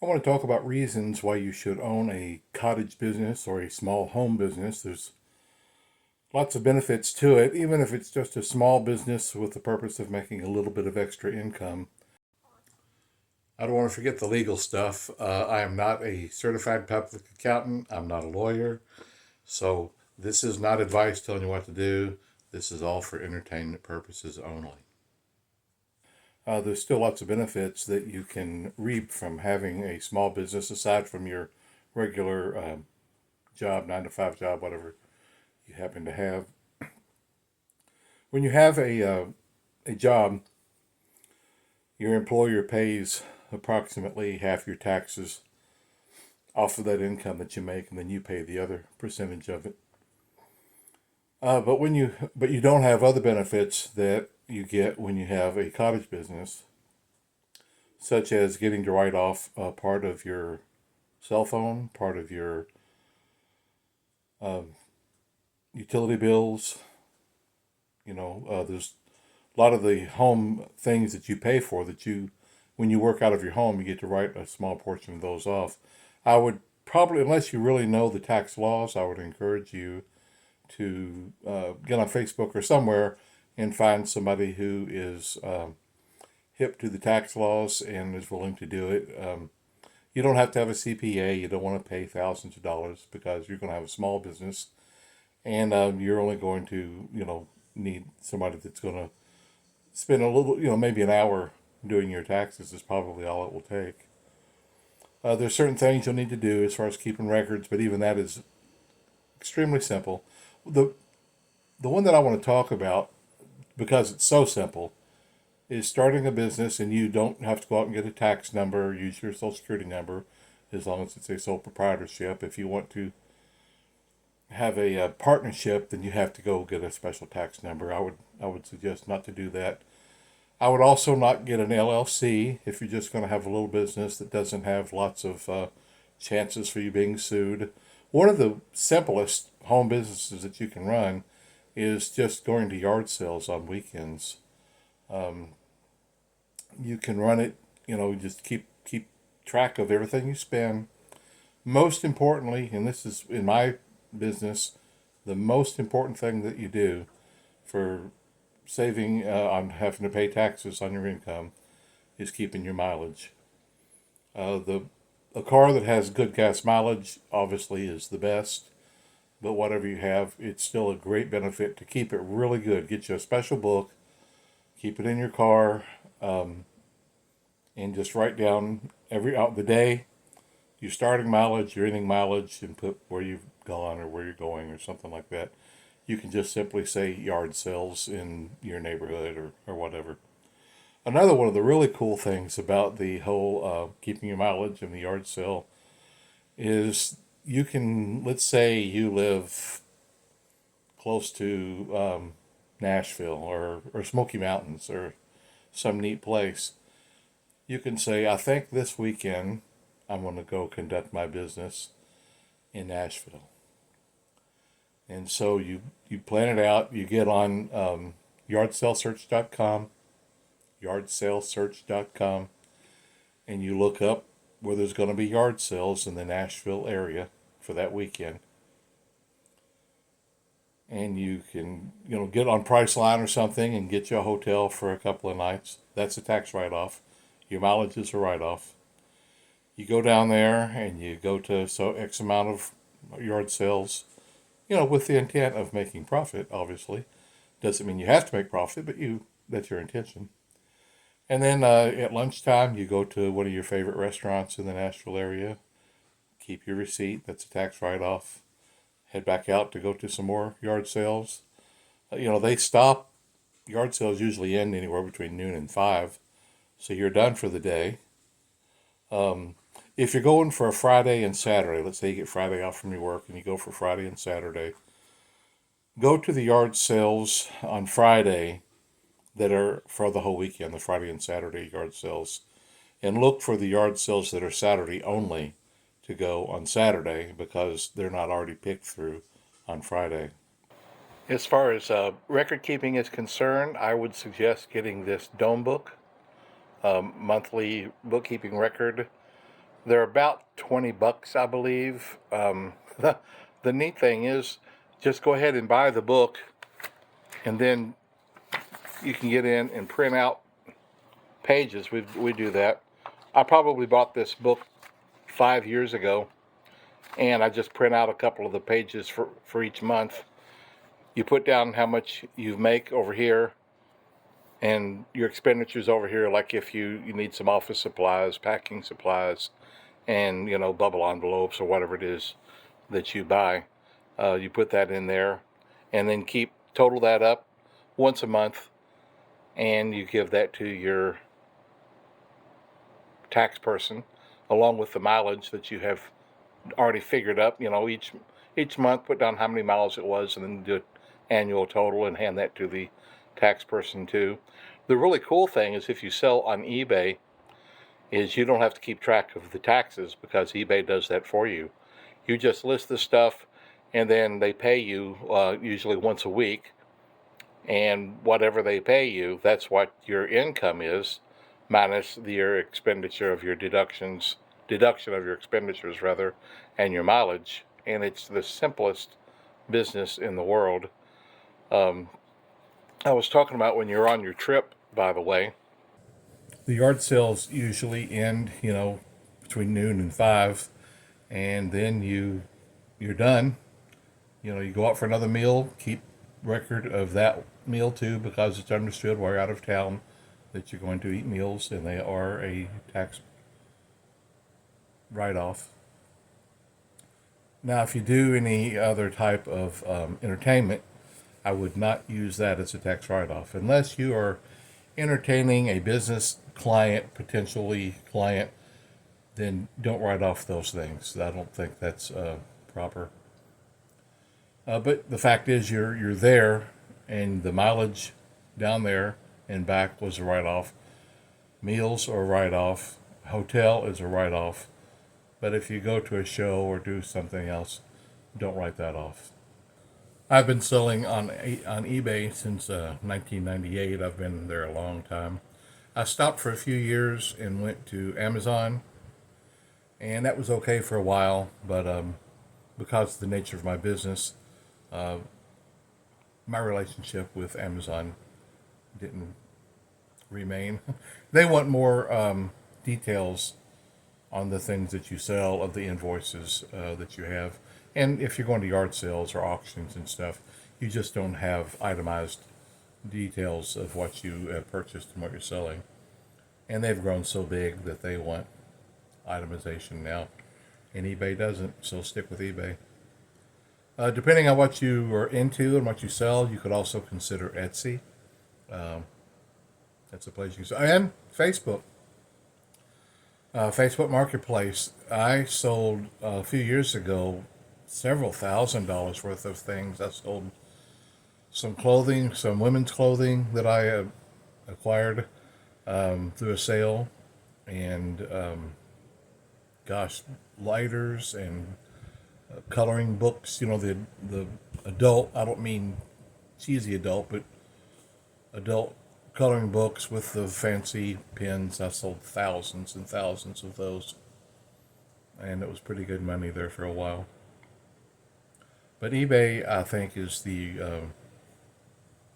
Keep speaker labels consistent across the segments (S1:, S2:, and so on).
S1: I want to talk about reasons why you should own a cottage business or a small home business. There's lots of benefits to it, even if it's just a small business with the purpose of making a little bit of extra income. I don't want to forget the legal stuff. I am not a certified public accountant, I'm not a lawyer, so this is not advice telling you what to do. This is all for entertainment purposes only. There's still lots of benefits that you can reap from having a small business aside from your regular job, 9 to 5 job, whatever you happen to have. When you have a job, your employer pays approximately half your taxes off of that income that you make, and then you pay the other percentage of it. But you don't have other benefits that you get when you have a cottage business, such as getting to write off part of your cell phone, part of your um, utility bills. There's a lot of the home things that you pay for that when you work out of your home, you get to write a small portion of those off. I would probably, unless you really know the tax laws, I would encourage you to get on Facebook or somewhere and find somebody who is hip to the tax laws and is willing to do it. You don't have to have a CPA. You don't want to pay thousands of dollars because you're going to have a small business, and you're only going to, need somebody that's going to spend a little, maybe an hour doing your taxes is probably all it will take. There's certain things you'll need to do as far as keeping records, but even that is extremely simple. The the one that I want to talk about because it's so simple is starting a business, and you don't have to go out and get a tax number. Use your social security number, as long as it's a sole proprietorship. If you want to have a partnership, then you have to go get a special tax number. I would suggest not to do that. I would also not get an LLC if you're just going to have a little business that doesn't have lots of chances for you being sued. One of the simplest home businesses that you can run is just going to yard sales on weekends. Um, you can run it, just keep track of everything you spend. Most importantly, and this is in my business, the most important thing that you do for saving on having to pay taxes on your income is keeping your mileage. The A car that has good gas mileage obviously is the best, but whatever you have, it's still a great benefit to keep it really good. Get you a special book, keep it in your car, um, and just write down every out the day your starting mileage, your ending mileage, and put where you've gone or where you're going or something like that. You can just simply say yard sales in your neighborhood or whatever. Another one of the really cool things about the whole keeping your mileage and the yard sale is you can, let's say you live close to Nashville or Smoky Mountains or some neat place. You can say, I think this weekend I'm going to go conduct my business in Nashville. And so you plan it out. You get on yardsalesearch.com, yardsalesearch.com, and you look up where there's going to be yard sales in the Nashville area for that weekend. And you can, get on Priceline or something and get you a hotel for a couple of nights. That's a tax write-off. Your mileage is a write-off. You go down there and you go to so X amount of yard sales, with the intent of making profit, obviously. Doesn't mean you have to make profit, but that's your intention. And then at lunchtime, you go to one of your favorite restaurants in the Nashville area. Keep your receipt. That's a tax write-off. Head back out to go to some more yard sales. They stop. Yard sales usually end anywhere between noon and 5. So you're done for the day. Um, if you're going for a Friday and Saturday, let's say you get Friday off from your work and you go for Friday and Saturday, go to the yard sales on Friday that are for the whole weekend, the Friday and Saturday yard sales, and look for the yard sales that are Saturday only to go on Saturday because they're not already picked through on Friday. As far as record keeping is concerned, I would suggest getting this Dome Book, monthly bookkeeping record. They're about 20 bucks, I believe. The neat thing is just go ahead and buy the book, and then you can get in and print out pages. We do that. I probably bought this book 5 years ago, and I just print out a couple of the pages for each month. You put down how much you make over here and your expenditures over here, like if you need some office supplies, packing supplies, and bubble envelopes or whatever it is that you buy. You put that in there, and then total that up once a month, and you give that to your tax person, along with the mileage that you have already figured up. Each month put down how many miles it was, and then do an annual total and hand that to the tax person too. The really cool thing is if you sell on eBay, is you don't have to keep track of the taxes because eBay does that for you. You just list the stuff, and then they pay you usually once a week, and whatever they pay you, that's what your income is, minus your expenditure of your deduction of your expenditures rather, and your mileage. And it's the simplest business in the world. I was talking about when you're on your trip, by the way. The yard sales usually end, between noon and 5, and then you're done. You go out for another meal, keep record of that meal too, because it's understood while you're out of town that you're going to eat meals, and they are a tax write-off. Now, if you do any other type of entertainment, I would not use that as a tax write-off unless you are entertaining a business client, potentially client. Then don't write off those things. I don't think that's proper. But the fact is, you're there, and the mileage down there and back was a write-off. Meals are a write-off. Hotel is a write-off. But if you go to a show or do something else, don't write that off. I've been selling on eBay since 1998. I've been there a long time. I stopped for a few years and went to Amazon, and that was okay for a while. But because of the nature of my business, my relationship with Amazon didn't remain. They want more details on the things that you sell, of the invoices that you have. And if you're going to yard sales or auctions and stuff, you just don't have itemized details of what you have purchased and what you're selling. And they've grown so big that they want itemization now. And eBay doesn't, so stick with eBay. Depending on what you are into and what you sell, you could also consider Etsy. That's a place you can sell. And Facebook. Facebook Marketplace. I sold a few years ago several $1,000s worth of things. I sold some clothing, some women's clothing that I acquired through a sale, and lighters and coloring books. The adult. I don't mean cheesy adult, but adult coloring books with the fancy pens. I sold thousands and thousands of those, and it was pretty good money there for a while. But eBay, I think, is the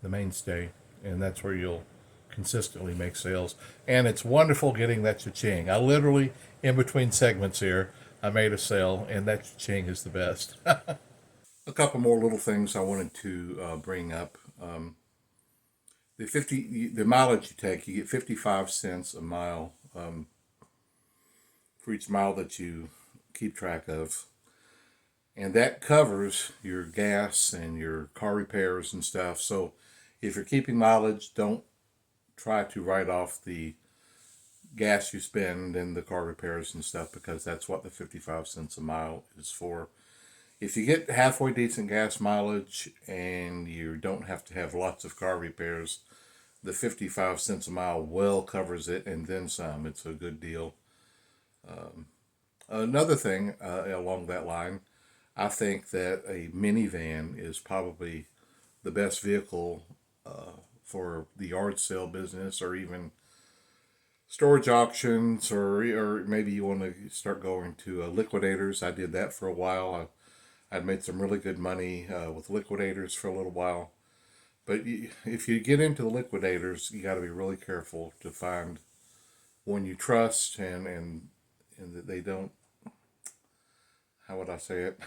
S1: mainstay, and that's where you'll consistently make sales. And it's wonderful getting that cha-ching. I literally, in between segments here, I made a sale, and that cha-ching is the best. A couple more little things I wanted to bring up. The mileage you take, you get 55 cents a mile for each mile that you keep track of. And that covers your gas and your car repairs and stuff. So if you're keeping mileage, don't try to write off the gas you spend and the car repairs and stuff, because that's what the 55 cents a mile is for. If you get halfway decent gas mileage and you don't have to have lots of car repairs, the 55 cents a mile well covers it and then some. It's a good deal. Another thing along that line, I think that a minivan is probably the best vehicle for the yard sale business, or even storage auctions, or maybe you want to start going to liquidators. I did that for a while. I'd made some really good money with liquidators for a little while. But if you get into the liquidators, you got to be really careful to find one you trust, and that they don't. How would I say it?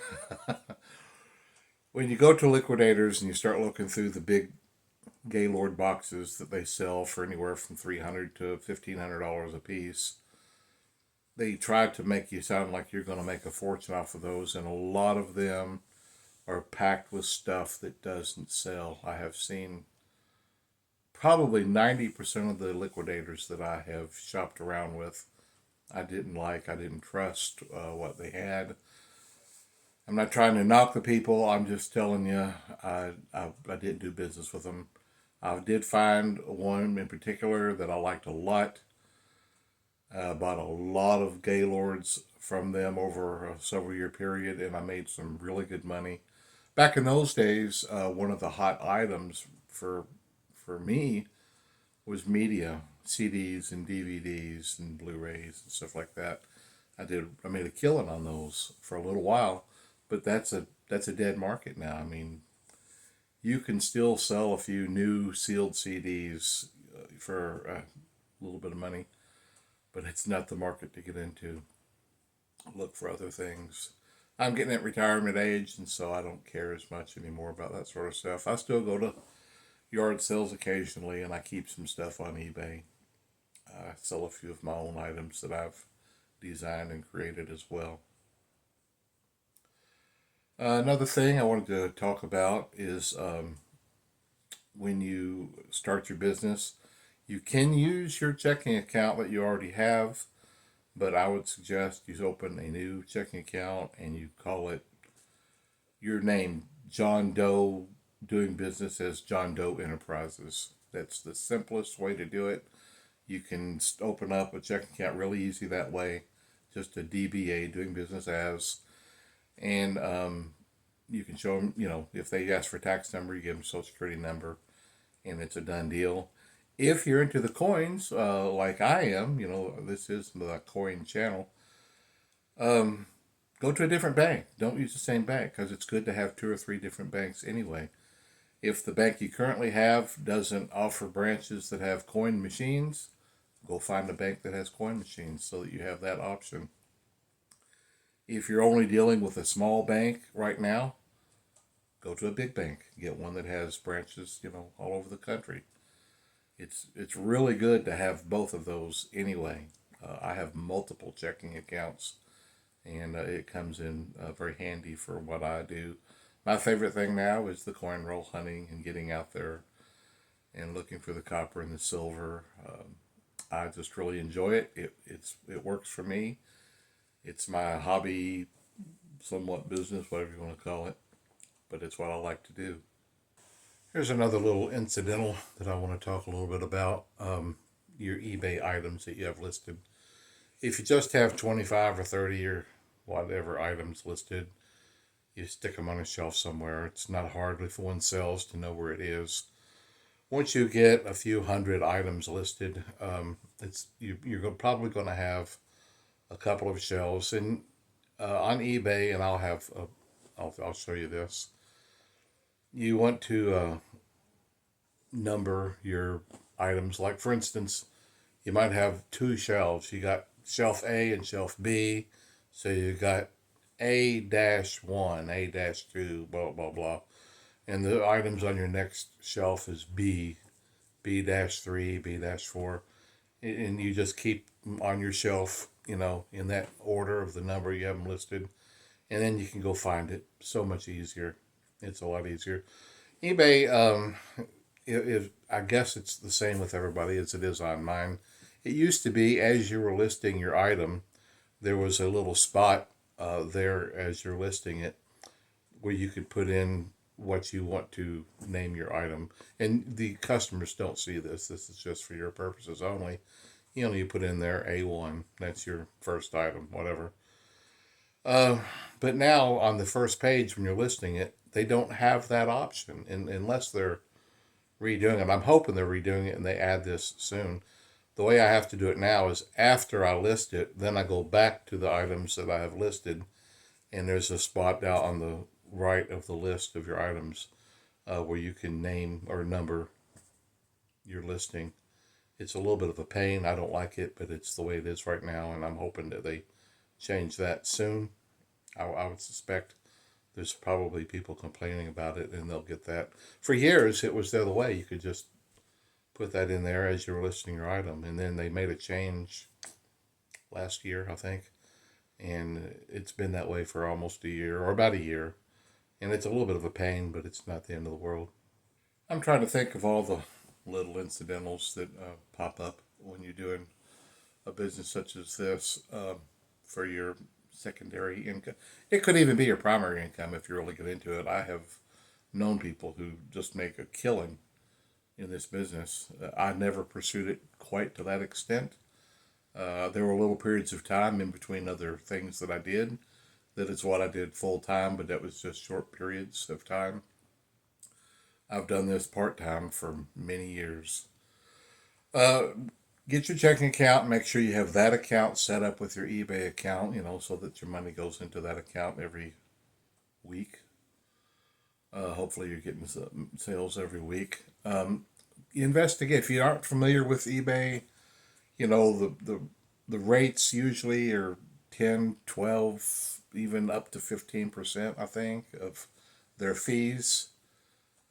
S1: When you go to liquidators and you start looking through the big Gaylord boxes that they sell for anywhere from $300 to $1,500 a piece, they try to make you sound like you're going to make a fortune off of those, and a lot of them are packed with stuff that doesn't sell. I have seen probably 90% of the liquidators that I have shopped around with, I didn't like, I didn't trust what they had. I'm not trying to knock the people. I'm just telling you, I didn't do business with them. I did find one in particular that I liked a lot. Bought a lot of Gaylords from them over a several year period, and I made some really good money. Back in those days, one of the hot items for me was media, CDs and DVDs and Blu-rays and stuff like that. I made a killing on those for a little while, but that's a dead market now. I mean, you can still sell a few new sealed CDs for a little bit of money, but it's not the market to get into. Look for other things. I'm getting at retirement age, and so I don't care as much anymore about that sort of stuff. I still go to yard sales occasionally, and I keep some stuff on eBay. I sell a few of my own items that I've designed and created as well. Another thing I wanted to talk about is when you start your business, you can use your checking account that you already have, but I would suggest you open a new checking account and you call it your name, John Doe, doing business as John Doe Enterprises. That's the simplest way to do it. You can open up a checking account really easy that way, just a DBA, doing business as, and you can show them, if they ask for tax number, you give them social security number, and it's a done deal. If you're into the coins, like I am, this is the coin channel, go to a different bank. Don't use the same bank because it's good to have two or three different banks anyway. If the bank you currently have doesn't offer branches that have coin machines, go find a bank that has coin machines so that you have that option. If you're only dealing with a small bank right now, go to a big bank. Get one that has branches, all over the country. It's really good to have both of those anyway. I have multiple checking accounts, and it comes in very handy for what I do. My favorite thing now is the coin roll hunting and getting out there and looking for the copper and the silver. I just really enjoy it. It works for me. It's my hobby, somewhat business, whatever you want to call it, but it's what I like to do. Here's another little incidental that I want to talk a little bit about. Your eBay items that you have listed. If you just have 25 or 30 or whatever items listed, you stick them on a shelf somewhere. It's not hard if one sells to know where it is. Once you get a few hundred items listed, you're probably going to have a couple of shelves. And on eBay, and I'll show you this. You want to number your items. Like, for instance, you might have two shelves. You got shelf A and shelf B. So you got A-1, A-2, blah, blah, blah. And the items on your next shelf is B, B-3, B-4. And you just keep them on your shelf, in that order of the number you have them listed. And then you can go find it. So much easier. It's a lot easier. eBay, I guess it's the same with everybody as it is on mine. It used to be, as you were listing your item, there was a little spot there as you're listing it where you could put in what you want to name your item. And the customers don't see this. This is just for your purposes only. You put in there A1. That's your first item, whatever. But now on the first page when you're listing it, they don't have that option unless they're redoing it. I'm hoping they're redoing it and they add this soon. The way I have to do it now is after I list it, then I go back to the items that I have listed, and there's a spot down on the right of the list of your items where you can name or number your listing. It's a little bit of a pain. I don't like it, but it's the way it is right now, and I'm hoping that they change that soon. I would suspect there's probably people complaining about it, and they'll get that. For years, it was the other way. You could just put that in there as you're listing your item, and then they made a change last year, I think, and it's been that way for almost a year or about a year, and it's a little bit of a pain, but it's not the end of the world. I'm trying to think of all the little incidentals that pop up when you're doing a business such as this for your secondary income. It could even be your primary income if you really get into it. I have known people who just make a killing in this business. I never pursued it quite to that extent. There were little periods of time in between other things that I did that is what I did full time, but that was just short periods of time. I've done this part time for many years. Uh, get your checking account. Make sure you have that account set up with your eBay account, so that your money goes into that account every week. Hopefully, you're getting some sales every week. Investigate. If you aren't familiar with eBay, the rates usually are 10, 12, even up to 15%, I think, of their fees.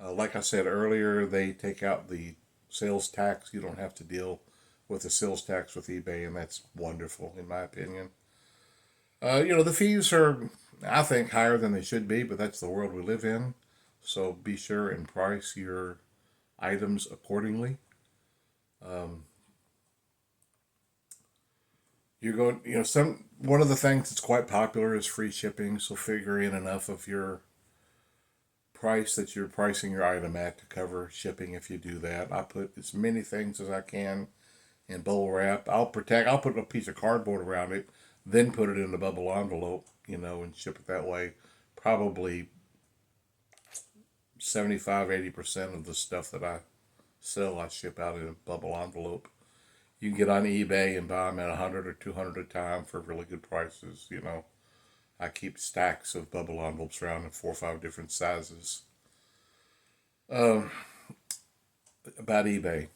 S1: Like I said earlier, they take out the sales tax. You don't have to deal with the sales tax with eBay, and that's wonderful, in my opinion. The fees are, I think, higher than they should be, but that's the world we live in. So be sure and price your items accordingly. Um, you're going, one of the things that's quite popular is free shipping. So figure in enough of your price that you're pricing your item at to cover shipping if you do that. I put as many things as I can in bubble wrap. I'll put a piece of cardboard around it, then put it in a bubble envelope, and ship it that way. Probably 75-80% of the stuff that I sell, I ship out in a bubble envelope. You can get on eBay and buy them at 100 or 200 a time for really good prices. I keep stacks of bubble envelopes around in 4 or 5 different sizes. Um, about eBay.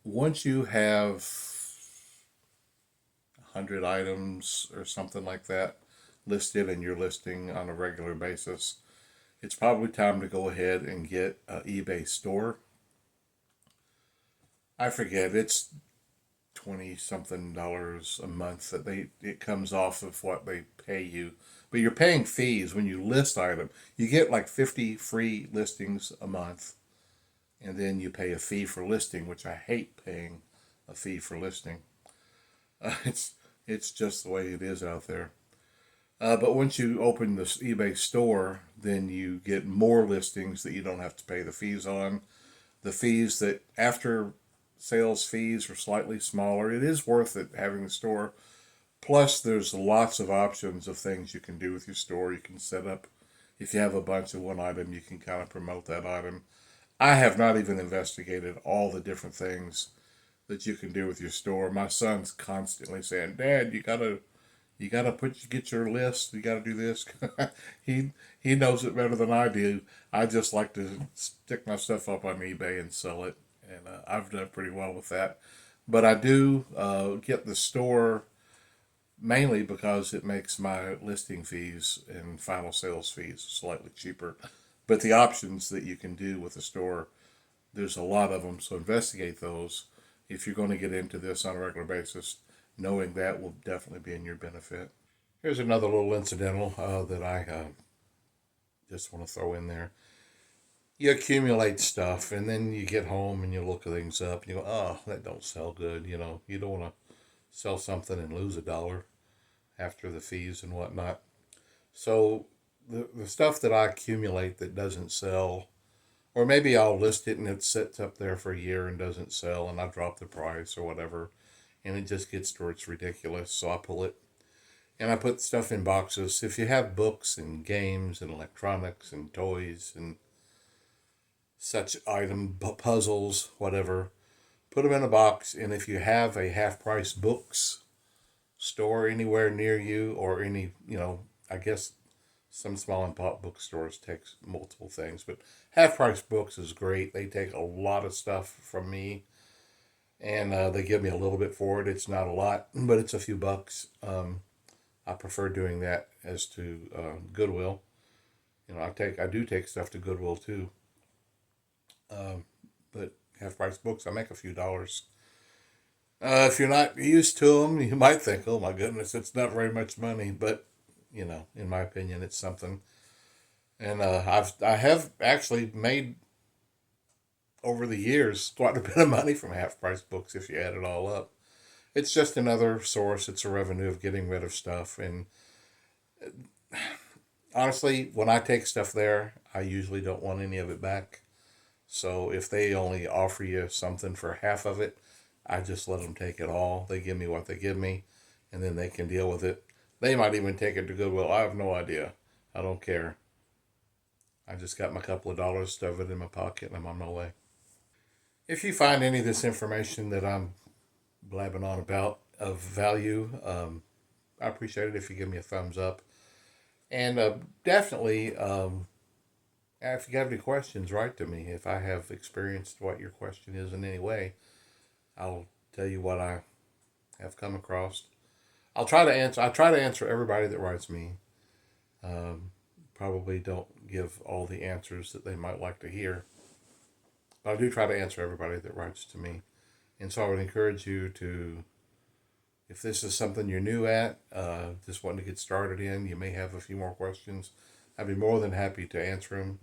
S1: Once you have 100 items or something like that listed and you're listing on a regular basis, it's probably time to go ahead and get an eBay store. I forget, it's 20 something dollars a month that it comes off of what they pay you. But you're paying fees when you list item. You get like 50 free listings a month, and then you pay a fee for listing, which I hate paying a fee for listing. It's just the way it is out there. But once you open this eBay store, then you get more listings that you don't have to pay the fees on. The fees that after sales fees are slightly smaller. It is worth it having the store. Plus, there's lots of options of things you can do with your store. You can set up, if you have a bunch of one item, you can kind of promote that item. I have not even investigated all the different things that you can do with your store. My son's constantly saying, "Dad, you gotta get your list. You gotta do this." he he knows it better than I do. I just like to stick my stuff up on eBay and sell it, and I've done pretty well with that. But I do get the store mainly because it makes my listing fees and final sales fees slightly cheaper. But the options that you can do with the store, there's a lot of them. So investigate those if you're going to get into this on a regular basis. Knowing that will definitely be in your benefit. Here's another little incidental that I just want to throw in there. You accumulate stuff, and then you get home and you look things up, and you go, "Oh, that don't sell good." You don't want to sell something and lose $1 after the fees and whatnot. So the stuff that I accumulate that doesn't sell, or maybe I'll list it and it sits up there for a year and doesn't sell, and I drop the price or whatever, and it just gets to where it's ridiculous. So I pull it and I put stuff in boxes. If you have books and games and electronics and toys and such puzzles, whatever, put them in a box, and if you have a half price books store anywhere near you, or any, I guess some small and pop bookstores takes multiple things, but half price books is great. They take a lot of stuff from me, and they give me a little bit for it. It's not a lot, but it's a few bucks. I prefer doing that as to Goodwill. I do take stuff to Goodwill too. But half price books, I make a few dollars. If you're not used to them, you might think, "Oh my goodness, it's not very much money," but in my opinion, it's something. And I have actually made over the years quite a bit of money from half price books if you add it all up. It's just another source. It's a revenue of getting rid of stuff. And honestly, when I take stuff there, I usually don't want any of it back. So if they only offer you something for half of it, I just let them take it all. They give me what they give me, and then they can deal with it. They might even take it to Goodwill. I have no idea. I don't care. I just got my couple of dollars, stuff it in my pocket, and I'm on my way. If you find any of this information that I'm blabbing on about of value, I appreciate it if you give me a thumbs up. And definitely, if you have any questions, write to me. If I have experienced what your question is in any way, I'll tell you what I have come across. I'll try to answer. I try to answer everybody that writes me. Probably don't give all the answers that they might like to hear, but I do try to answer everybody that writes to me. And so I would encourage you to, if this is something you're new at, just wanting to get started in, you may have a few more questions. I'd be more than happy to answer them.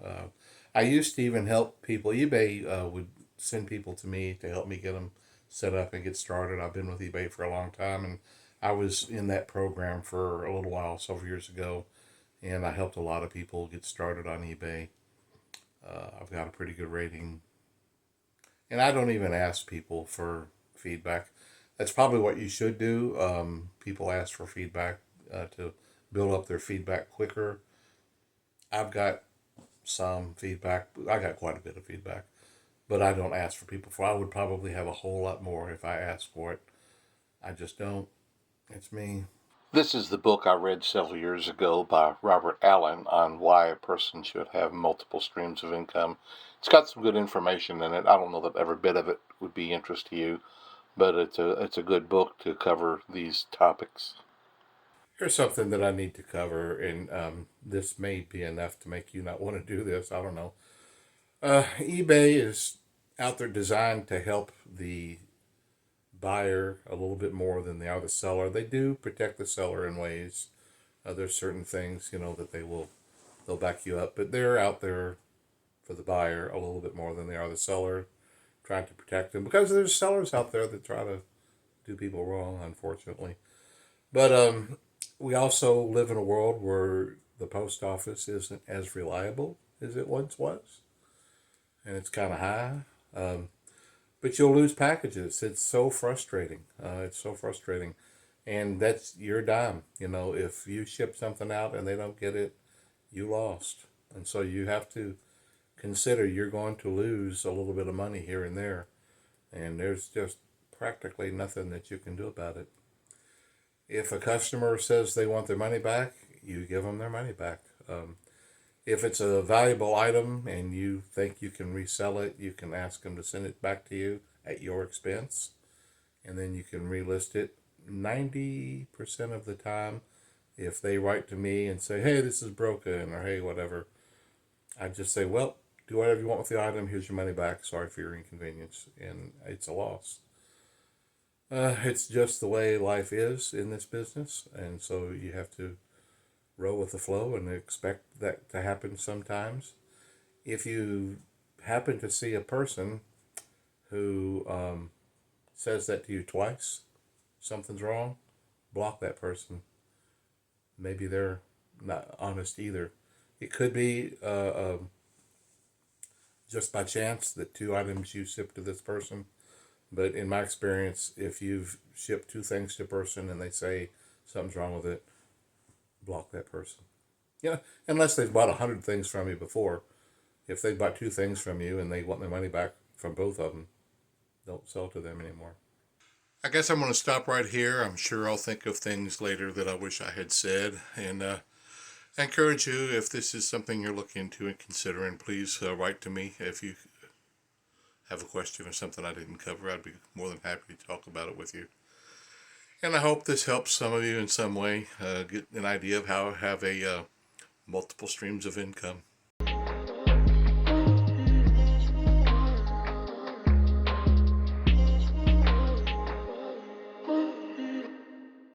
S1: I used to even help people. eBay would send people to me to help me get them set up and get started. I've been with eBay for a long time, and I was in that program for a little while, several years ago, and I helped a lot of people get started on eBay. I've got a pretty good rating, and I don't even ask people for feedback. That's probably what you should do. People ask for feedback to build up their feedback quicker. I've got some feedback. I got quite a bit of feedback, but I don't ask for people for. I would probably have a whole lot more if I asked for it. I just don't. It's me. This is the book I read several years ago by Robert Allen on why a person should have multiple streams of income. It's got some good information in it. I don't know that every bit of it would be interest to you, but it's a good book to cover these topics. Here's something that I need to cover, and this may be enough to make you not want to do this. I don't know. eBay is out there designed to help the buyer a little bit more than they are the seller. They do protect the seller in ways. There's certain things that they'll back you up, but they're out there for the buyer a little bit more than they are the seller, trying to protect them because there's sellers out there that try to do people wrong, unfortunately. But we also live in a world where the post office isn't as reliable as it once was, and it's kind of high. But you'll lose packages. It's so frustrating. It's so frustrating. And that's your dime. If you ship something out and they don't get it, you lost. And so you have to consider you're going to lose a little bit of money here and there. And there's just practically nothing that you can do about it. If a customer says they want their money back, you give them their money back. If it's a valuable item and you think you can resell it, you can ask them to send it back to you at your expense, and then you can relist it. 90% of the time, if they write to me and say, "Hey, this is broken," or "Hey, whatever," I just say, "Well, do whatever you want with the item. Here's your money back. Sorry for your inconvenience," and it's a loss. It's just the way life is in this business, and so you have to roll with the flow and expect that to happen sometimes. If you happen to see a person who says that to you twice, something's wrong, block that person. Maybe they're not honest either. It could be just by chance that two items you ship to this person. But in my experience, if you've shipped two things to a person and they say something's wrong with it, block that person. Unless they've bought 100 things from you before. If they bought two things from you and they want their money back from both of them, don't sell to them anymore. I guess I'm going to stop right here. I'm sure I'll think of things later that I wish I had said. And I encourage you, if this is something you're looking into and considering, please write to me if you have a question or something I didn't cover. I'd be more than happy to talk about it with you. And I hope this helps some of you in some way get an idea of how to have a multiple streams of income.